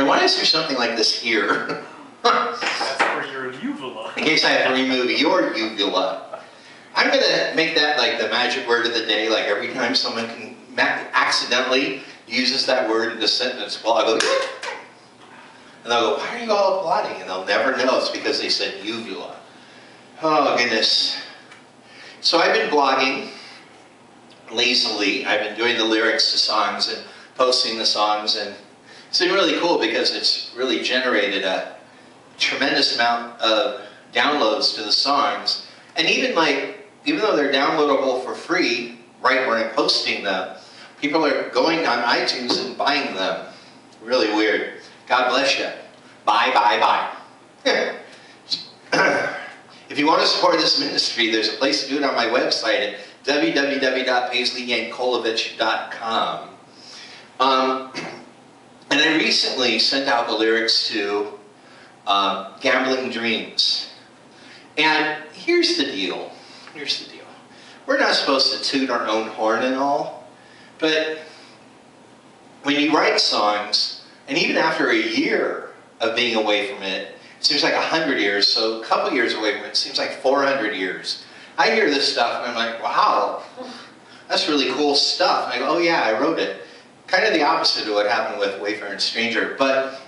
why is there something like this here? That's for your uvula. In case I have to remove your uvula. I'm going to make that like the magic word of the day, like every time someone accidentally uses that word in a sentence, well, I'll go, and they'll go, why are you all applauding? And they'll never know it's because they said uvula. Oh, goodness. So I've been blogging lazily. I've been doing the lyrics to songs and posting the songs, and it's been really cool because it's really generated a tremendous amount of downloads to the songs. And even though they're downloadable for free, right where I'm posting them, people are going on iTunes and buying them. Really weird. God bless you. Bye, bye, bye. If you want to support this ministry, there's a place to do it on my website at www.PaisleyYankolovich.com. And I recently sent out the lyrics to Gambling Dreams. And here's the deal. Here's the deal. We're not supposed to toot our own horn and all, but when you write songs, and even after a year of being away from it, it seems like 100 years, so a couple years away from it, it seems like 400 years. I hear this stuff and I'm like, wow, that's really cool stuff. And I go, oh yeah, I wrote it. Kind of the opposite of what happened with Wayfaring Stranger. But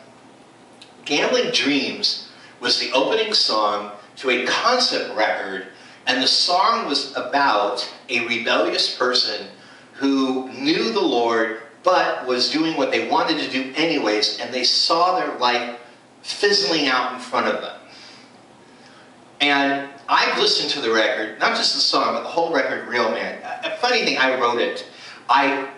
Gambling Dreams was the opening song to a concept record, and the song was about a rebellious person who knew the Lord but was doing what they wanted to do anyways, and they saw their life fizzling out in front of them. And I've listened to the record, not just the song, but the whole record, Real Man. A funny thing, I wrote it. I've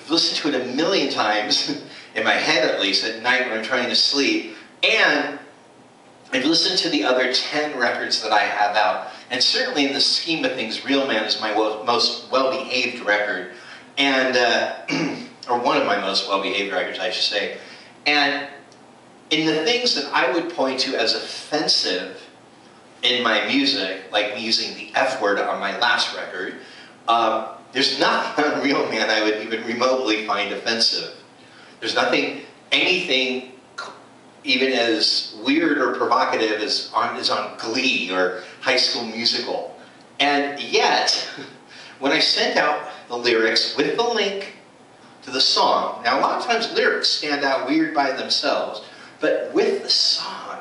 listened to it a million times, in my head at least, at night when I'm trying to sleep. And I've listened to the other 10 records that I have out. And certainly in the scheme of things, Real Man is my most well-behaved record. And, or one of my most well-behaved records, I should say. And in the things that I would point to as offensive in my music, like me using the F word on my last record, there's nothing on Real Man I would even remotely find offensive. There's nothing, anything even as weird or provocative as on Glee or High School Musical. And yet, when I sent out the lyrics with the link to the song, now a lot of times lyrics stand out weird by themselves, but with the song,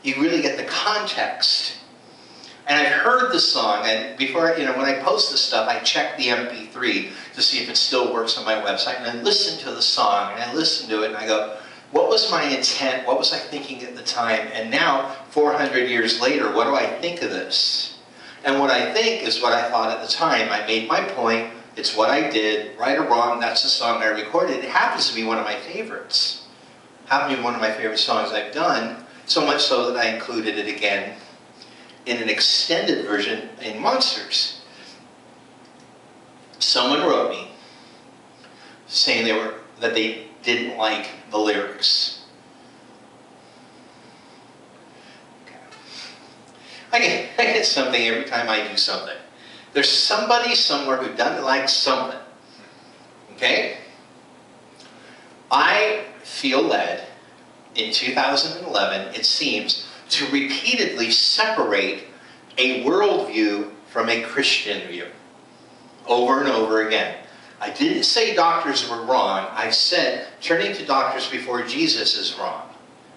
you really get the context. And I've heard the song, and before, when I post this stuff, I check the MP3 to see if it still works on my website, and I listen to the song, and I listen to it, and I go, what was my intent? What was I thinking at the time? And now, 400 years later, what do I think of this? And what I think is what I thought at the time. I made my point. It's what I did. Right or wrong, that's the song I recorded. It happens to be one of my favorites. Happens to be one of my favorite songs I've done, so much so that I included it again in an extended version in Monsters. Someone wrote me saying that they didn't like the lyrics. Okay. I get something every time I do something. There's somebody somewhere who doesn't like something. Okay? I feel led in 2011, it seems, to repeatedly separate a worldview from a Christian view. Over and over again. I didn't say doctors were wrong. I said turning to doctors before Jesus is wrong.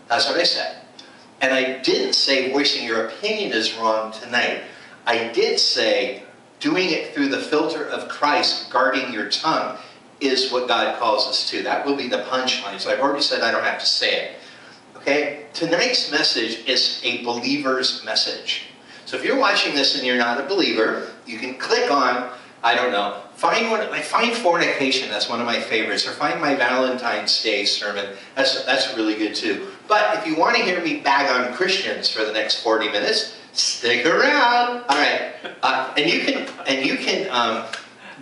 That's what I said. And I didn't say voicing your opinion is wrong tonight. I did say doing it through the filter of Christ, guarding your tongue, is what God calls us to. That will be the punchline. So I've already said I don't have to say it. Okay? Tonight's message is a believer's message. So if you're watching this and you're not a believer, you can click on, I don't know, find fornication, that's one of my favorites, or find my Valentine's Day sermon, that's really good too. But if you want to hear me bag on Christians for the next 40 minutes, stick around. All right, and you can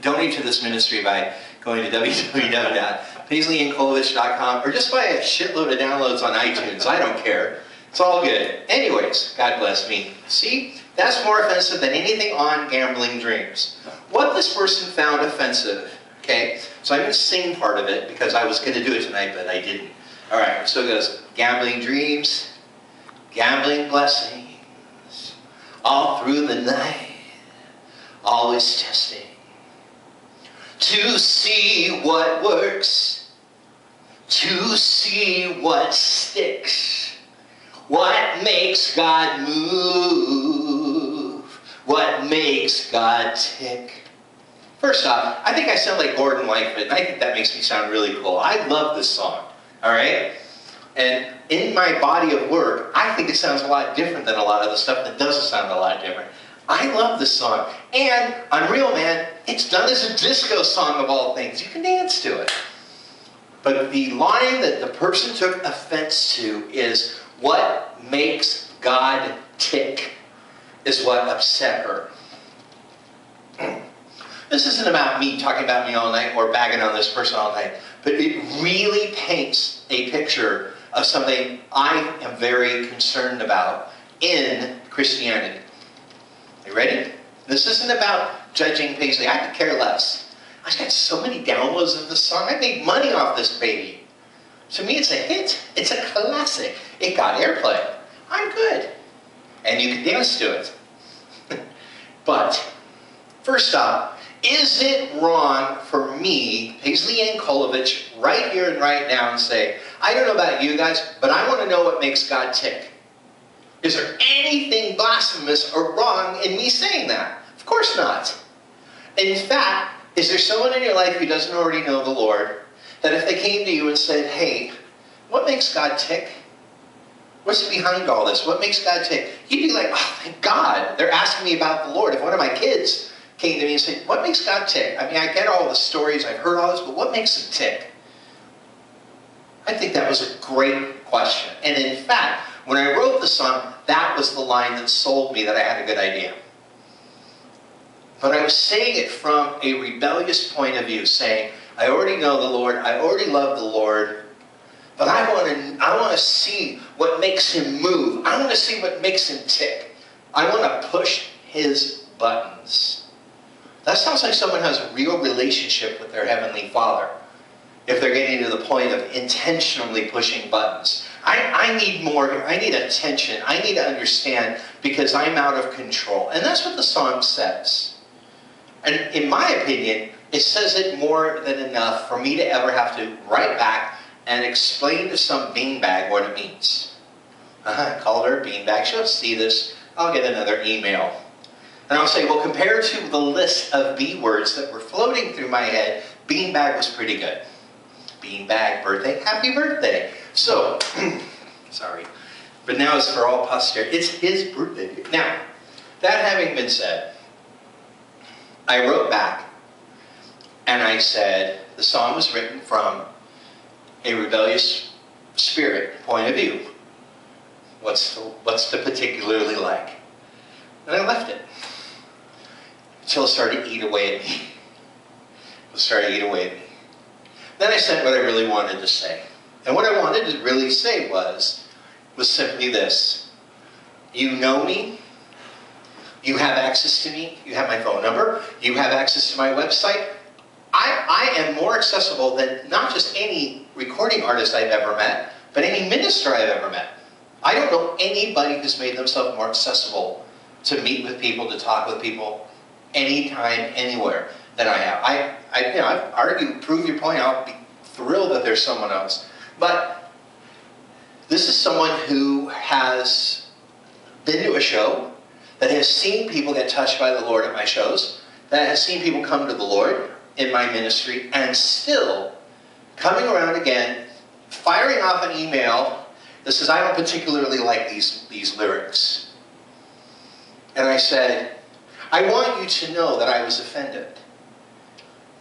donate to this ministry by going to www.PaisleyYankolovich.com, or just buy a shitload of downloads on iTunes. I don't care. It's all good. Anyways, God bless me. See, that's more offensive than anything on Gambling Dreams. What this person found offensive, okay? So I'm going to sing part of it because I was going to do it tonight, but I didn't. All right, so it goes, gambling dreams, gambling blessings, all through the night, always testing, to see what works, to see what sticks, what makes God move, what makes God tick. First off, I think I sound like Gordon Lightfoot, and I think that makes me sound really cool. I love this song, all right? And in my body of work, I think it sounds a lot different than a lot of the stuff that doesn't sound a lot different. I love this song. And on Real Man, it's done as a disco song of all things. You can dance to it. But the line that the person took offense to is, what makes God tick, is what upset her. This isn't about me talking about me all night or bagging on this person all night, but it really paints a picture of something I am very concerned about in Christianity. Are you ready? This isn't about judging Paisley. I could care less. I got so many downloads of this song. I made money off this baby. To me, it's a hit. It's a classic. It got airplay. I'm good. And you can dance to it. But, first off, is it wrong for me, Paisley Yankolovich, right here and right now, and say, I don't know about you guys, but I want to know what makes God tick? Is there anything blasphemous or wrong in me saying that? Of course not. In fact, is there someone in your life who doesn't already know the Lord, that if they came to you and said, hey, what makes God tick? What's behind all this? What makes God tick? You'd be like, oh, thank God. They're asking me about the Lord. If one of my kids came to me and said, what makes God tick? I mean, I get all the stories, I've heard all this, but what makes him tick? I think that was a great question. And in fact, when I wrote the song, that was the line that sold me that I had a good idea. But I was saying it from a rebellious point of view, saying, I already know the Lord, I already love the Lord, but I want to see what makes him move. I want to see what makes him tick. I want to push his buttons. That sounds like someone has a real relationship with their Heavenly Father, if they're getting to the point of intentionally pushing buttons. I need more, I need attention, I need to understand because I'm out of control. And that's what the song says. And in my opinion, it says it more than enough for me to ever have to write back and explain to some beanbag what it means. I called her a beanbag, she'll see this, I'll get another email. And I'll say, well, compared to the list of B words that were floating through my head, beanbag was pretty good. Beanbag, birthday, happy birthday. So, sorry, but now it's for all posterity. It's his birthday. Now, that having been said, I wrote back and I said, the song was written from a rebellious spirit point of view. What's the particularly like? And I left it until it started to eat away at me. It started to eat away at me. Then I said what I really wanted to say. And what I wanted to really say was simply this. You know me. You have access to me. You have my phone number. You have access to my website. I am more accessible than not just any recording artist I've ever met, but any minister I've ever met. I don't know anybody who's made themselves more accessible to meet with people, to talk with people, anytime, anywhere than I have. I've argued, prove your point. I'll be thrilled that there's someone else. But this is someone who has been to a show, that has seen people get touched by the Lord at my shows, that has seen people come to the Lord in my ministry, and still coming around again, firing off an email that says, I don't particularly like these lyrics. And I said, I want you to know that I was offended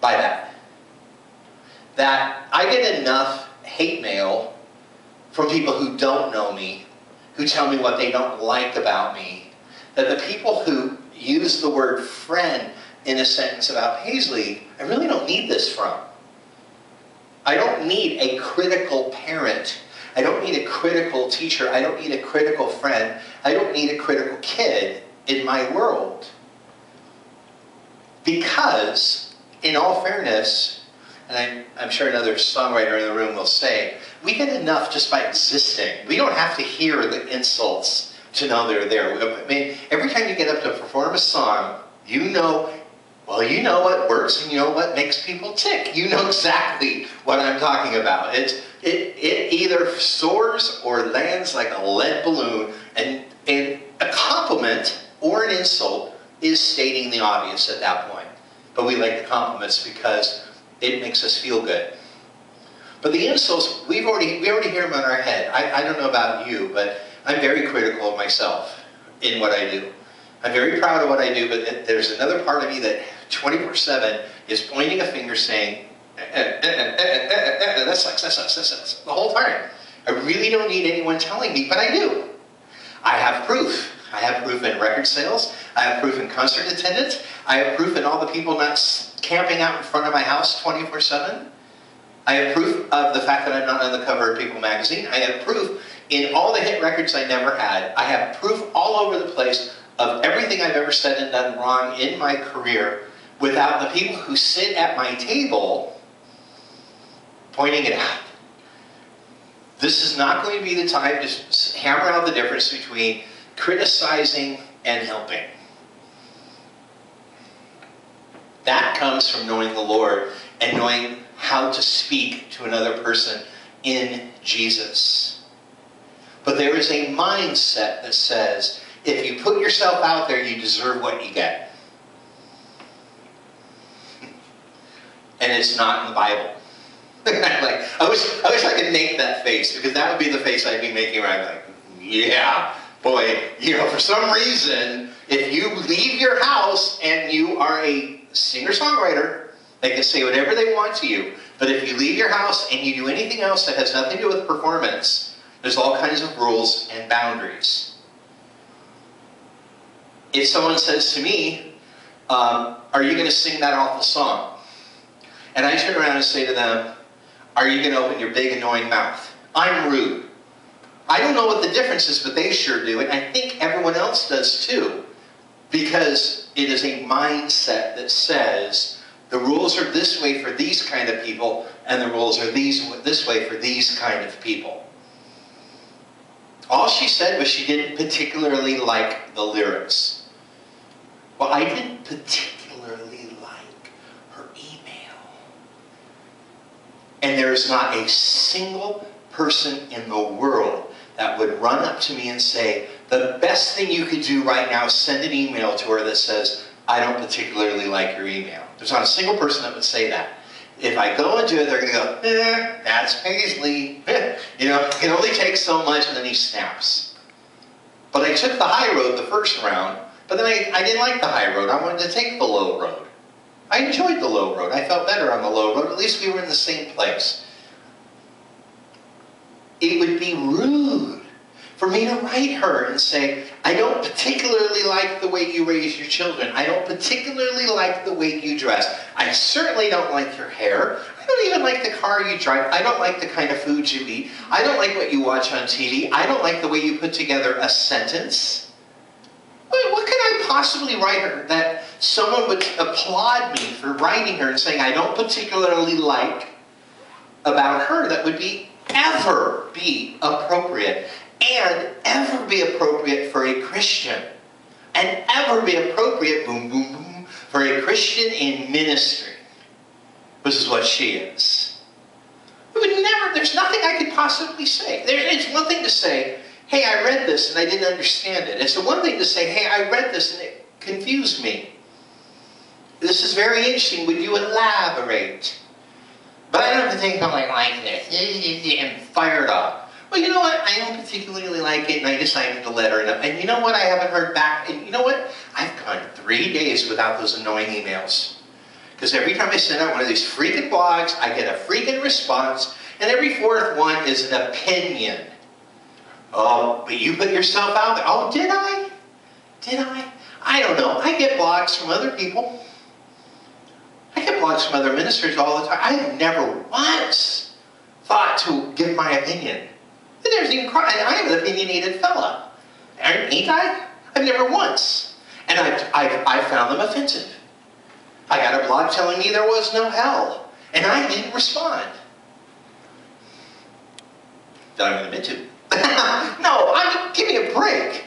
by that. That I get enough hate mail from people who don't know me, who tell me what they don't like about me, that the people who use the word friend in a sentence about Paisley, I really don't need this from. I don't need a critical parent. I don't need a critical teacher. I don't need a critical friend. I don't need a critical kid in my world. Because, in all fairness, and I'm sure another songwriter in the room will say, we get enough just by existing. We don't have to hear the insults to know they're there. I mean, every time you get up to perform a song, you know, well, you know what works and you know what makes people tick. You know exactly what I'm talking about. It either soars or lands like a lead balloon, and a compliment or an insult is stating the obvious at that point. But we like the compliments because it makes us feel good. But the insults, we already hear them in our head. I don't know about you, but I'm very critical of myself in what I do. I'm very proud of what I do, but there's another part of me that 24/7 is pointing a finger saying, that sucks, the whole time. I really don't need anyone telling me, but I do. I have proof. I have proof in record sales. I have proof in concert attendance. I have proof in all the people not camping out in front of my house 24/7. I have proof of the fact that I'm not on the cover of People magazine. I have proof in all the hit records I never had. I have proof all over the place of everything I've ever said and done wrong in my career without the people who sit at my table pointing it out. This is not going to be the time to hammer out the difference between criticizing and helping. That comes from knowing the Lord and knowing how to speak to another person in Jesus. But there is a mindset that says, if you put yourself out there, you deserve what you get. And it's not in the Bible. Like, I wish I could make that face, because that would be the face I'd be making right, like, yeah, boy, you know, for some reason, if you leave your house and you are a singer-songwriter, they can say whatever they want to you, but if you leave your house and you do anything else that has nothing to do with performance, there's all kinds of rules and boundaries. If someone says to me, are you going to sing that awful song? And I turn around and say to them, are you going to open your big annoying mouth? I'm rude. I don't know what the difference is, but they sure do, and I think everyone else does too. Because it is a mindset that says, the rules are this way for these kind of people, and the rules are this way for these kind of people. All she said was she didn't particularly like the lyrics. Well, I didn't particularly like her email. And there's not a single person in the world that would run up to me and say, the best thing you could do right now is send an email to her that says, I don't particularly like your email. There's not a single person that would say that. If I go and do it, they're going to go, that's Paisley. You know, it can only take so much, and then he snaps. But I took the high road the first round, but then I didn't like the high road. I wanted to take the low road. I enjoyed the low road. I felt better on the low road. At least we were in the same place. It would be rude for me to write her and say, I don't particularly like the way you raise your children. I don't particularly like the way you dress. I certainly don't like your hair. I don't even like the car you drive. I don't like the kind of food you eat. I don't like what you watch on TV. I don't like the way you put together a sentence. What could I possibly write her that someone would applaud me for writing her and saying I don't particularly like about her that would ever be appropriate? And ever be appropriate for a Christian. And ever be appropriate, boom, boom, boom, for a Christian in ministry. This is what she is. It would never, there's nothing I could possibly say. It's one thing to say, hey, I read this and I didn't understand it. It's the one thing to say, hey, I read this and it confused me. This is very interesting. Would you elaborate? But I don't have to think something like this. And fire it off. Well, you know what? I don't particularly like it, and I decided to let her know. And you know what? I haven't heard back. And you know what? I've gone 3 days without those annoying emails. Because every time I send out one of these freaking blogs, I get a freaking response, and every fourth one is an opinion. Oh, but you put yourself out there. Oh, did I? Did I? I don't know. I get blogs from other people. I get blogs from other ministers all the time. I have never once thought to give my opinion. And there's even crying. I am an opinionated fella. Ain't I? I've never once. And I found them offensive. I got a blog telling me there was no hell. And I didn't respond. That I'm going to admit to. No, give me a break.